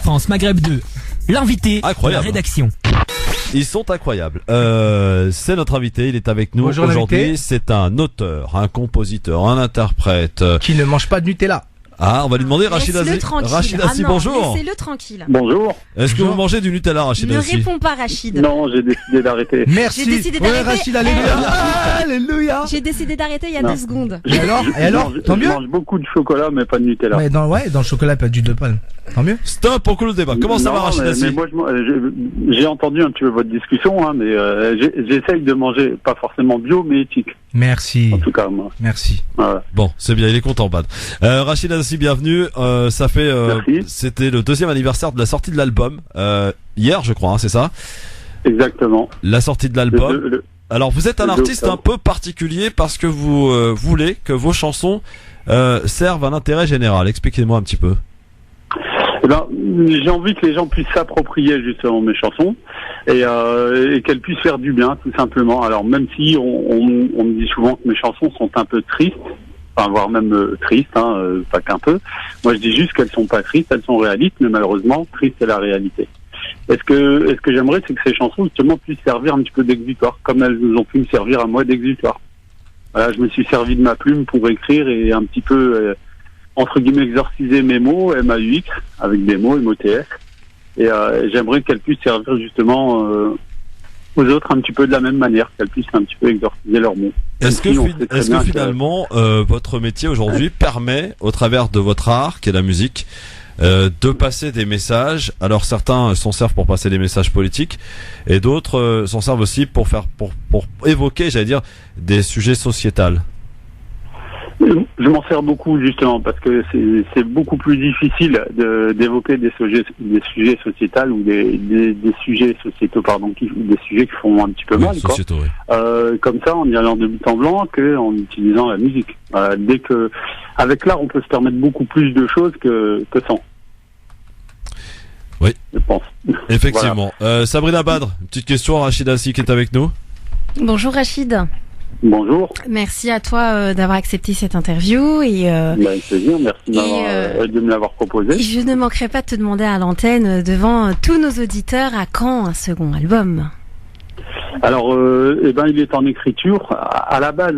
France Maghreb 2. L'invité de la Incroyable. rédaction. Ils sont incroyables. C'est notre invité, il est avec nous Bonjour, aujourd'hui. l'invité. C'est un auteur, un compositeur, un interprète. Qui ne mange pas de Nutella. Ah, on va lui demander Rachida Laisse-le Zi. tranquille. Rachida Zi, non, bonjour. Laissez-le tranquille. Bonjour. Est-ce que Bonjour. vous mangez du Nutella, Ne Rachida Zi? réponds pas, Rachid. Non, j'ai décidé d'arrêter. Merci. J'ai décidé Ouais, d'arrêter. Rachid, alléluia. Alléluia. J'ai décidé d'arrêter il y a Non. 2 secondes. Et alors, tant Je mieux. mange beaucoup de chocolat, mais pas de Nutella. Mais dans le chocolat, pas d'huile de palme. Tant mieux. Stop, on clôt le débat. Comment ça Non, va, Rachida mais Zi? moi, j'ai entendu un petit peu votre discussion, hein, mais j'essaye de manger, pas forcément bio, mais éthique. Merci. En tout cas, moi. Merci. Voilà. Bon, c'est bien, il est content, Bad. Rachida Zi, bienvenue. Ça fait, Merci. c'était le 2e anniversaire de la sortie de l'album. Hier, je crois, hein, c'est ça? Exactement. La sortie de Le- l'album. le- Alors, vous êtes un le artiste un octobre. peu particulier parce que vous voulez que vos chansons servent un intérêt général. Expliquez-moi un petit peu. Eh ben, j'ai envie que les gens puissent s'approprier justement mes chansons et qu'elles puissent faire du bien, tout simplement. Alors, même si on me dit souvent que mes chansons sont un peu tristes, enfin, voire même tristes, hein, pas qu'un peu. Moi, je dis juste qu'elles sont pas tristes, elles sont réalistes, mais malheureusement, triste est la réalité. Est-ce que j'aimerais, c'est que ces chansons justement puissent servir un petit peu d'exutoire, comme elles nous ont pu me servir à moi d'exutoire. Voilà, je me suis servi de ma plume pour écrire et un petit peu entre guillemets exorciser mes mots, MAUX, avec des mots, MOTS. Et j'aimerais qu'elles puissent servir justement aux autres un petit peu de la même manière, qu'elles puissent un petit peu exorciser leurs mots. Est-ce que, Même si on sait très est-ce bien que que- finalement votre métier aujourd'hui permet, au travers de votre art, qui est la musique, de passer des messages? Alors certains s'en servent pour passer des messages politiques, et d'autres s'en servent aussi pour évoquer, j'allais dire, des sujets sociétals. Je m'en sers beaucoup justement parce que c'est beaucoup plus difficile d'évoquer des sujets sociétals ou des sujets sociétaux, pardon, des sujets qui font un petit peu mal, quoi. Sociétaux, oui. Comme ça, en y allant de but en blanc, qu'en utilisant la musique. Dès que, avec l'art, on peut se permettre beaucoup plus de choses que sans. Oui. Je pense. Effectivement. Sabrina Badr, une petite question à Rachida Zi qui est avec nous. Bonjour Rachid. Bonjour. Merci à toi d'avoir accepté cette interview et Avec plaisir. Merci de me l'avoir proposé. je ne manquerai pas de te demander à l'antenne devant tous nos auditeurs à quand un second album. Alors, il est en écriture. À la base,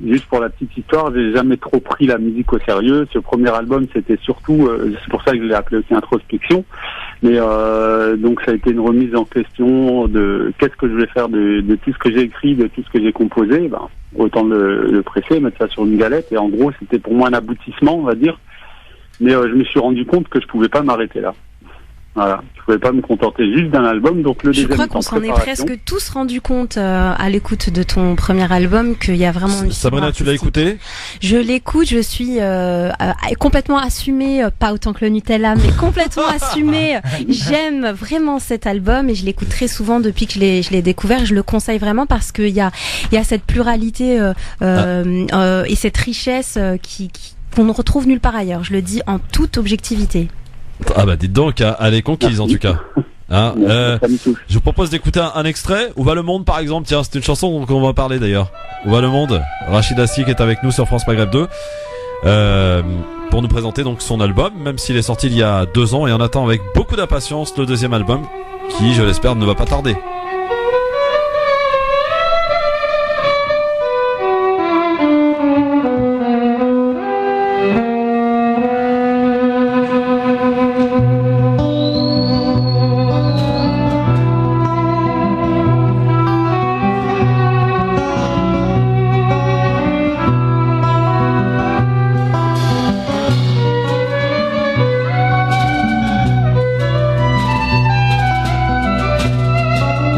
juste pour la petite histoire, j'ai jamais trop pris la musique au sérieux. Ce premier album, c'était surtout, c'est pour ça que je l'ai appelé aussi Introspection. Mais donc, ça a été une remise en question de qu'est-ce que je vais faire de tout ce que j'ai écrit, de tout ce que j'ai composé. Autant le presser, mettre ça sur une galette. Et en gros, c'était pour moi un aboutissement, on va dire. Mais je me suis rendu compte que je pouvais pas m'arrêter là. Voilà, je pouvais pas me contenter juste d'un album, donc le Je deuxième crois est qu'on en s'en est préparation. presque tous rendu compte à l'écoute de ton premier album qu'il y a vraiment une Sabrina, tu l'as écouté? Je l'écoute, je suis complètement assumée, pas autant que le Nutella, mais complètement assumée. J'aime vraiment cet album et je l'écoute très souvent depuis que je l'ai découvert. Je le conseille vraiment parce qu'il y a cette pluralité et cette richesse qu'on ne retrouve nulle part ailleurs. Je le dis en toute objectivité. Ah bah dites donc, elle est conquise en tout cas. Hein, Ça me touche. je vous propose d'écouter un extrait. Où va le monde par exemple? Tiens, c'est une chanson dont on va parler d'ailleurs. Où va le monde? Rachida Zi qui est avec nous sur France Maghreb 2 pour nous présenter donc son album, même s'il est sorti il y a 2 ans, et on attend avec beaucoup d'impatience le deuxième album qui, je l'espère, ne va pas tarder. Où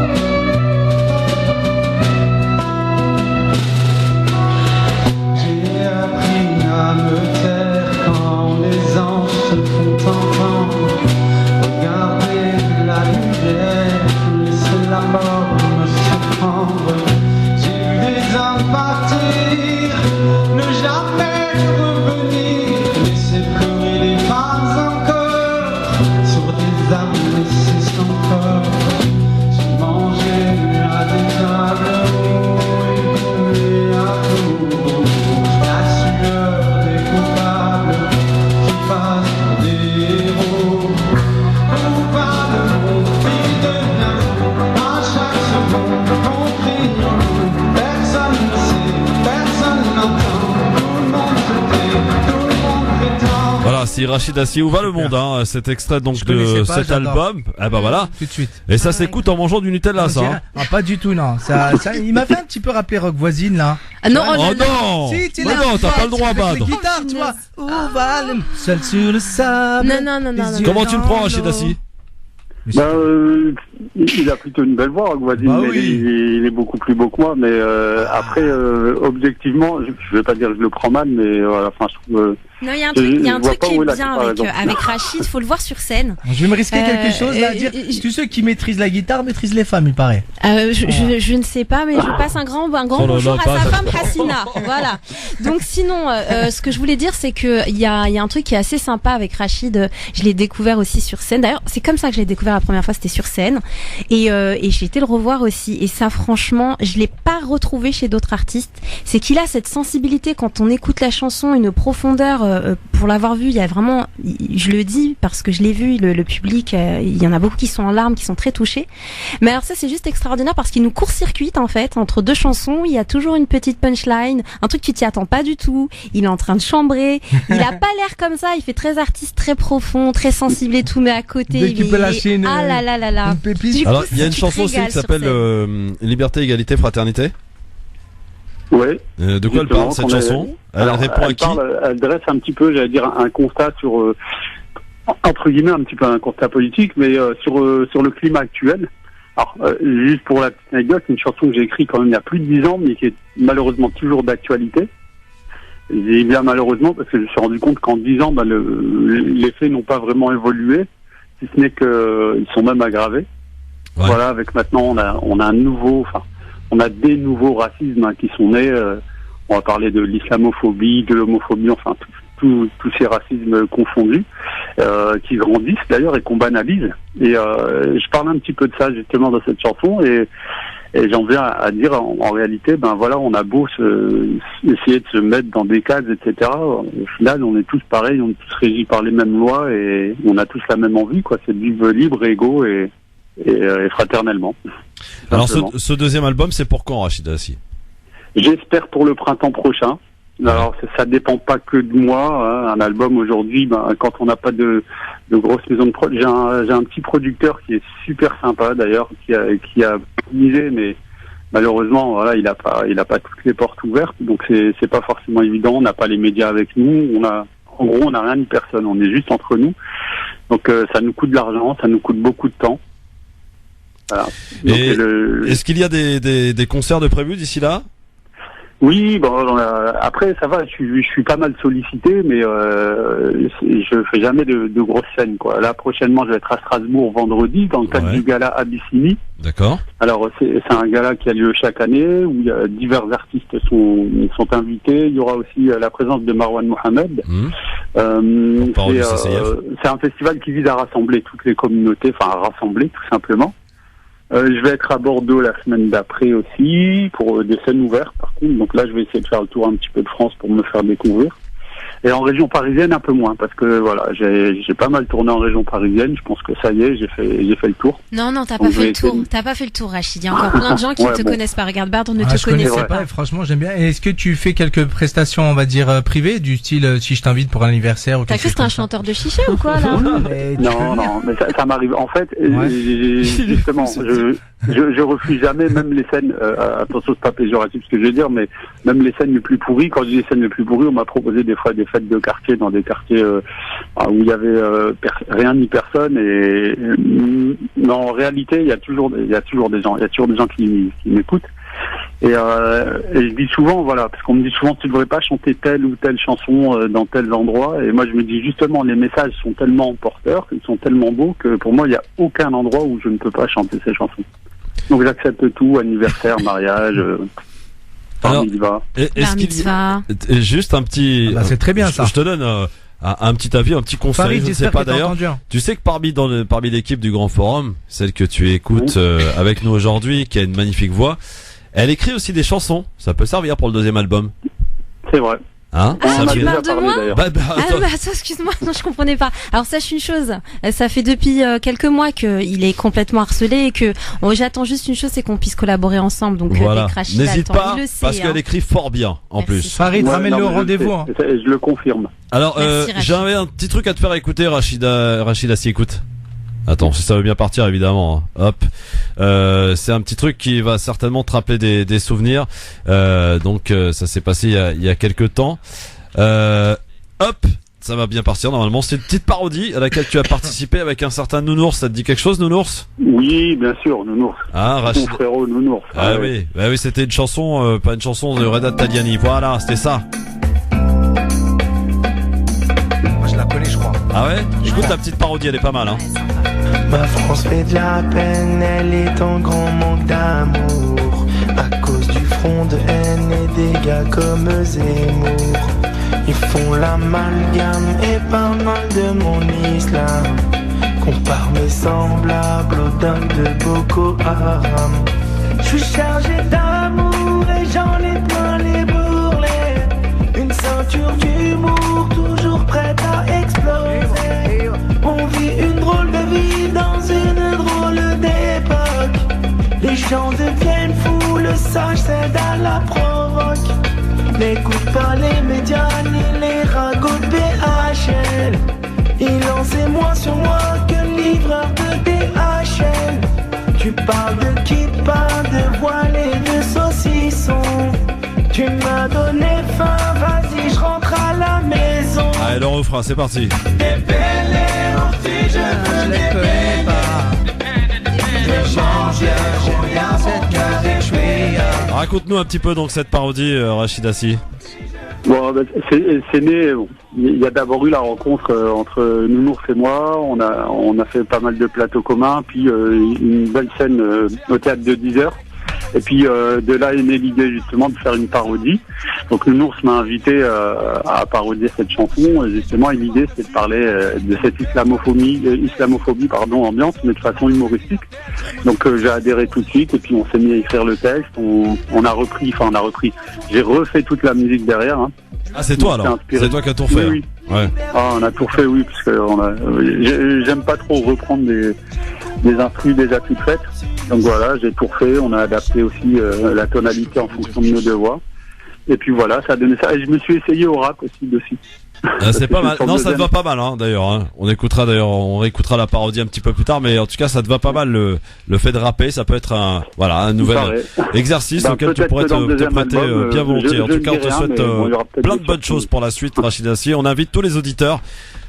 Rachid Assi, où va le monde, hein? Cet extrait donc Je de connaissais pas, cet j'adore. album. Ah bah voilà. Tout de suite. Et ça Ah s'écoute en mangeant du Nutella, ça. Hein. Ah, pas du tout, non. Il m'a fait un petit peu rappeler Rock Voisine, là. Ah non, Oh là là. non! Si, tu Mais l'as non, t'as pas le droit, avec Bad. les guitares, tu vois. Où va le seul sur le sable. Non, non, non, non, les non. yeux Comment tu le dans prends, Rachid l'eau. Assi? Ben, il a plutôt une belle voix, Voisine, Bah mais oui. il est beaucoup plus beau que moi. Mais après, objectivement, je vais pas dire que je le prends mal, mais voilà, enfin, je trouve. Non, il y a un Je- truc, il y a je un vois truc pas qui où est est la bien comparaison. avec Rachid, faut le voir sur scène. Je vais me risquer quelque chose là à dire. Tous ceux qui maîtrisent la guitare maîtrisent les femmes, il paraît. Je ne sais pas, mais je passe un grand Oh là bonjour là, à sa pas- femme Hassina. Voilà. Donc sinon, ce que je voulais dire, c'est que il y a un truc qui est assez sympa avec Rachid. Je l'ai découvert aussi sur scène. D'ailleurs, c'est comme ça que je l'ai découvert la première fois, c'était sur scène. Et j'ai été le revoir aussi. Et ça, franchement, je l'ai pas retrouvé chez d'autres artistes. C'est qu'il a cette sensibilité quand on écoute la chanson, une profondeur. Pour l'avoir vu, il y a vraiment, je le dis parce que je l'ai vu, le public, il y en a beaucoup qui sont en larmes, qui sont très touchés. Mais alors ça, c'est juste extraordinaire parce qu'il nous court-circuite en fait entre deux chansons. Il y a toujours une petite punchline, un truc tu t'y attends pas du tout. Il est en train de chambrer. Il a pas l'air comme ça. Il fait très artiste, très profond, très sensible et tout, mais à côté, Dès qu'il peut lâcher une- ah là là là là. Une pépite. Du coup, Alors, il y a une tu te chanson aussi régales qui sur s'appelle scène. Liberté, Égalité, Fraternité. Ouais. De quoi elle Justement, parle, cette qu'on chanson? Elle Alors, répond à elle qui? Elle dresse un petit peu, j'allais dire, un constat sur, entre guillemets, un petit peu un constat politique, mais sur le climat actuel. Alors, juste pour la petite anecdote, c'est une chanson que j'ai écrite quand même il y a plus de 10 ans, mais qui est malheureusement toujours d'actualité. Je dis bien malheureusement, parce que je me suis rendu compte qu'en 10 ans, les faits n'ont pas vraiment évolué, si ce n'est qu'ils sont même aggravés. Ouais. Voilà, avec maintenant, on a un nouveau, enfin, on a des nouveaux racismes qui sont nés. On va parler de l'islamophobie, de l'homophobie, enfin tous ces racismes confondus, qui grandissent d'ailleurs et qu'on banalise. Et je parle un petit peu de ça justement dans cette chanson et j'en viens à dire en réalité, ben voilà, on a beau essayer de se mettre dans des cases, etc. Au final, on est tous pareils, on est tous régis par les mêmes lois et on a tous la même envie, quoi. C'est de vivre libre, égaux et fraternellement. Alors, Simplement. ce deuxième album, c'est pour quand, Rachid Assi? J'espère pour le printemps prochain. Alors ça dépend pas que de moi. Hein. Un album aujourd'hui, quand on n'a pas de grosses maisons de prod, j'ai un petit producteur qui est super sympa d'ailleurs, qui a misé, mais malheureusement voilà, il a pas toutes les portes ouvertes, donc c'est pas forcément évident. On n'a pas les médias avec nous. En gros, on n'a rien ni personne. On est juste entre nous. Donc ça nous coûte de l'argent, ça nous coûte beaucoup de temps. Voilà. Donc, Et est-ce qu'il y a des concerts de prévus d'ici là? Oui, bon, après ça va, je suis pas mal sollicité, mais je fais jamais de grosses scènes, quoi. Là prochainement, je vais être à Strasbourg vendredi dans le cadre du gala Abyssinie. D'accord. Alors c'est un gala qui a lieu chaque année où il y a divers artistes sont invités. Il y aura aussi la présence de Marwan Mohamed. C'est un festival qui vise à rassembler toutes les communautés, enfin à rassembler tout simplement. Je vais être à Bordeaux la semaine d'après aussi, pour des scènes ouvertes par contre. Donc là, je vais essayer de faire le tour un petit peu de France pour me faire découvrir. Et en région parisienne, un peu moins, parce que voilà, j'ai pas mal tourné en région parisienne. Je pense que ça y est, j'ai fait le tour. Non, t'as pas fait le tour. T'as pas fait le tour, Rachid. Il y a encore plein de gens qui ne te connaissent pas. Regarde, Bard, on ne te je connaissait connaissais pas. Et franchement, j'aime bien. Et est-ce que tu fais quelques prestations, on va dire, privées, du style si je t'invite pour un anniversaire ou T'as quelque cru que chose c'était un chanteur de chicha ou quoi, là? Non, mais ça m'arrive. En fait, justement, je refuse jamais, même les scènes, attention, c'est pas péjoratif ce que je veux dire, mais même les scènes les plus pourries, quand je dis les scènes les plus pourries, on m'a proposé des fois des fêtes de quartier dans des quartiers où il y avait rien ni personne et non, en réalité, il y a toujours des gens qui m'écoutent. Et je dis souvent, voilà, parce qu'on me dit souvent tu devrais pas chanter telle ou telle chanson dans tel endroit. Et moi je me dis justement, les messages sont tellement porteurs, ils sont tellement beaux que pour moi il n'y a aucun endroit où je ne peux pas chanter ces chansons. Donc j'accepte tout, anniversaire, mariage. Alors, est-ce qu'il y a juste un petit, c'est très bien ça. Je te donne un petit avis, un petit conseil. Farid, je ne sais pas d'ailleurs. Tu sais que parmi l'équipe du Grand Forum, celle que tu écoutes avec nous aujourd'hui, qui a une magnifique voix, elle écrit aussi des chansons. Ça peut servir pour le deuxième album. C'est vrai. Hein, On en a Sabrina déjà parles de parlé moi d'ailleurs. Bah, Ah attends. bah attends, excuse-moi, non je comprenais pas. Alors sache une chose, ça fait depuis quelques mois qu'il est complètement harcelé et que j'attends juste une chose, c'est qu'on puisse collaborer ensemble. Donc Voilà. dès que Rachida N'hésite attend, pas, il le sait, parce hein. qu'elle écrit fort bien, en Merci. plus. Farid, Ouais, ramène-le non, au mais je rendez-vous. sais, Hein. je le confirme. Alors, Merci, Rachid. j'avais un petit truc à te faire écouter, Rachida, si écoute. Attends, si ça veut bien partir, évidemment. Hein. Hop. C'est un petit truc qui va certainement te rappeler des souvenirs. Donc, ça s'est passé il y a quelques temps. Hop. Ça va bien partir, normalement. C'est une petite parodie à laquelle tu as participé avec un certain Nounours. Ça te dit quelque chose, Nounours? Oui, bien sûr, Nounours. Ah, Mon Rachid. frérot Nounours. Ah oui, bah oui, c'était une chanson, pas une chanson de Reda Taliani. Voilà, c'était ça. Moi, je la connais, je crois. Ah ouais? Écoute la petite parodie, elle est pas mal, hein. Ma France fait de la peine, elle est en grand manque d'amour. À cause du front de haine et des gars comme Zemmour. Ils font l'amalgame et pas mal de mon islam. Compare mes semblables aux dames de Boko Haram. Je suis chargé d'amour et j'en ai plein les bourrelets. Une ceinture d'humour toujours prête à exploser. On vit une drôle de vie dans une drôle d'époque. Les gens deviennent fous, le sage cède à la provoque. N'écoute pas les médias ni les ragots de BHL. Il en sait moins sur moi que le livreur de DHL. Tu parles de kippa, de voile et de saucisson. Tu m'as donné faim, vas-y, je rentre à la maison. Allez, le refrain, c'est parti. Des belles et orties, je veux des connais pas. Je mange Cette musique, Raconte-nous un petit peu donc cette parodie, Rachida Si. Bon, ben, c'est né. Bon, il y a d'abord eu la rencontre entre Nounours et moi. On a fait pas mal de plateaux communs, puis une belle scène au théâtre de 10 heures. Et puis de là est née l'idée justement de faire une parodie. Donc Nounours m'a invité à parodier cette chanson. Et justement, et l'idée c'est de parler de cette islamophobie ambiante, mais de façon humoristique. Donc j'ai adhéré tout de suite et puis on s'est mis à écrire le texte. On a repris. J'ai refait toute la musique derrière. Hein. Ah, c'est toi alors. Inspiré. C'est toi qui as tout refait. Oui, oui. Ouais. Ah, on a tout refait, oui, parce que j'aime pas trop reprendre des instrus déjà toutes faites. Donc voilà, j'ai tout refait. On a adapté aussi la tonalité en fonction de nos deux voix. Et puis voilà, ça a donné ça. Et je me suis essayé au rap aussi dessus. Ah, c'est pas mal. Sur Non, ça te deuxième. va pas mal, hein, d'ailleurs. Hein. On réécoutera la parodie un petit peu plus tard, mais en tout cas, ça te va pas mal le fait de rapper. Ça peut être un nouvel Pareil. exercice Ben, auquel tu peut-être pourrais que dans le te deuxième prêter album, bien volontiers. je En tout ne cas, on dis te rien, souhaite mais bon, il y aura peut-être plein des de bonnes surprises. choses pour la suite, Rachida Si. On invite tous les auditeurs.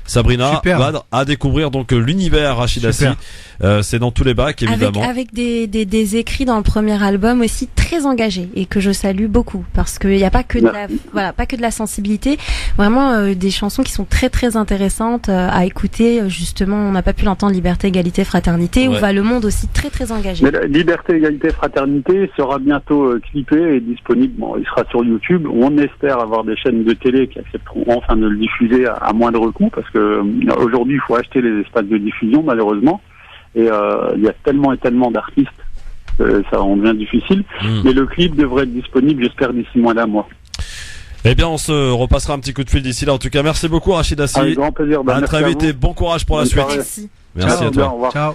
Sabrina, Super. Badr, à découvrir donc l'univers Rachida Si. Super. C'est dans tous les bacs, évidemment. Avec des écrits dans le premier album aussi très engagés et que je salue beaucoup parce qu'il n'y a pas que pas que de la sensibilité, vraiment des chansons qui sont très très intéressantes à écouter. Justement, on n'a pas pu l'entendre, Liberté, Égalité, Fraternité, Ouais. où va le monde aussi très très engagé. Mais la Liberté, Égalité, Fraternité sera bientôt clippé et disponible. Bon, il sera sur YouTube. On espère avoir des chaînes de télé qui accepteront enfin de le diffuser à moindre coût, parce que aujourd'hui, il faut acheter les espaces de diffusion, malheureusement. Et il y a tellement et tellement d'artistes que ça en devient difficile. Mais le clip devrait être disponible, j'espère, d'ici moins d'un mois. Eh bien, on se repassera un petit coup de fil d'ici là. En tout cas, merci beaucoup, Rachida Si. Avec grand plaisir. À Merci très vite vous. et bon courage pour la Bonne suite. soirée. Merci. Merci Ciao, à toi. au revoir. Ciao.